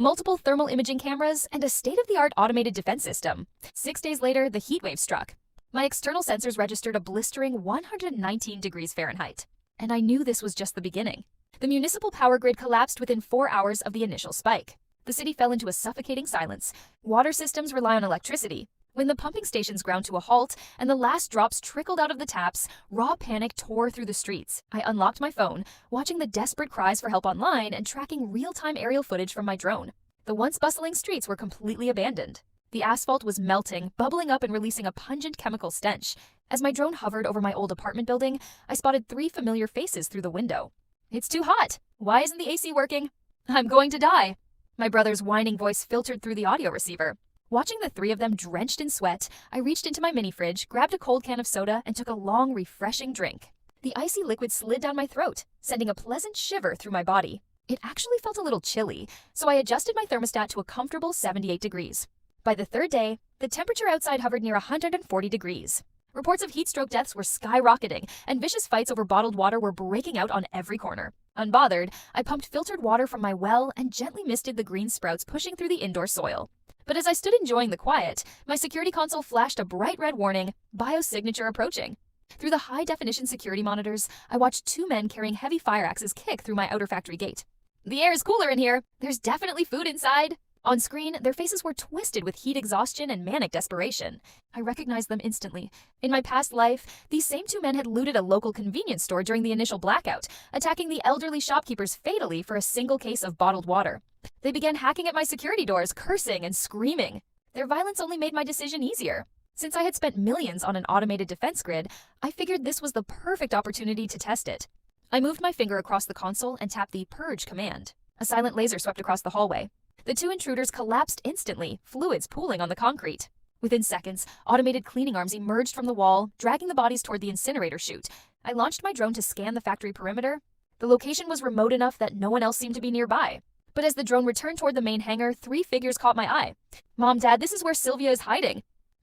multiple thermal imaging cameras, and a state-of-the-art automated defense system. 6 days later, the heatwave struck. My external sensors registered a blistering 119 degrees Fahrenheit. And I knew this was just the beginning. The municipal power grid collapsed within 4 hours of the initial spike. The city fell into a suffocating silence. Water systems rely on electricity. When the pumping stations ground to a halt and the last drops trickled out of the taps, raw panic tore through the streets. I unlocked my phone, watching the desperate cries for help online and tracking real-time aerial footage from my drone. The once bustling streets were completely abandoned. The asphalt was melting, bubbling up and releasing a pungent chemical stench. As my drone hovered over my old apartment building, I spotted 3 familiar faces through the window. "It's too hot. Why isn't the AC working? I'm going to die." My brother's whining voice filtered through the audio receiver. Watching the 3 of them drenched in sweat, I reached into my mini fridge, grabbed a cold can of soda, and took a long, refreshing drink. The icy liquid slid down my throat, sending a pleasant shiver through my body. It actually felt a little chilly, so I adjusted my thermostat to a comfortable 78 degrees. By the 3rd day, the temperature outside hovered near 140 degrees. Reports of heat stroke deaths were skyrocketing, and vicious fights over bottled water were breaking out on every corner. Unbothered, I pumped filtered water from my well and gently misted the green sprouts pushing through the indoor soil. But as I stood enjoying the quiet, my security console flashed a bright red warning, biosignature approaching. Through the high-definition security monitors, I watched 2 men carrying heavy fire axes kick through my outer factory gate. "The air is cooler in here. There's definitely food inside." On screen, their faces were twisted with heat exhaustion and manic desperation. I recognized them instantly. In my past life, these same 2 men had looted a local convenience store during the initial blackout, attacking the elderly shopkeepers fatally for a single case of bottled water. They began hacking at my security doors, cursing and screaming. Their violence only made my decision easier. Since I had spent millions on an automated defense grid, I figured this was the perfect opportunity to test it. I moved my finger across the console and tapped the purge command. A silent laser swept across the hallway. The 2 intruders collapsed instantly, fluids pooling on the concrete. Within seconds, automated cleaning arms emerged from the wall, dragging the bodies toward the incinerator chute. I launched my drone to scan the factory perimeter. The location was remote enough that no one else seemed to be nearby. But as the drone returned toward the main hangar, 3 figures caught my eye. "Mom, Dad, this is where Sylvia is hiding.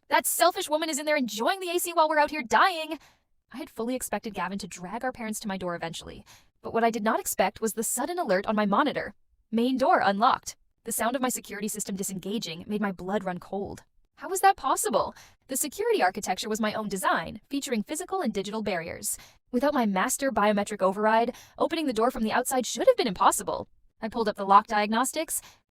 That selfish woman is in there enjoying the AC while we're out here dying." I had fully expected Gavin to drag our parents to my door eventually. But what I did not expect was the sudden alert on my monitor. "Main door unlocked." The sound of my security system disengaging made my blood run cold. How was that possible? The security architecture was my own design, featuring physical and digital barriers. Without my master biometric override, opening the door from the outside should have been impossible. I pulled up the lock diagnostics.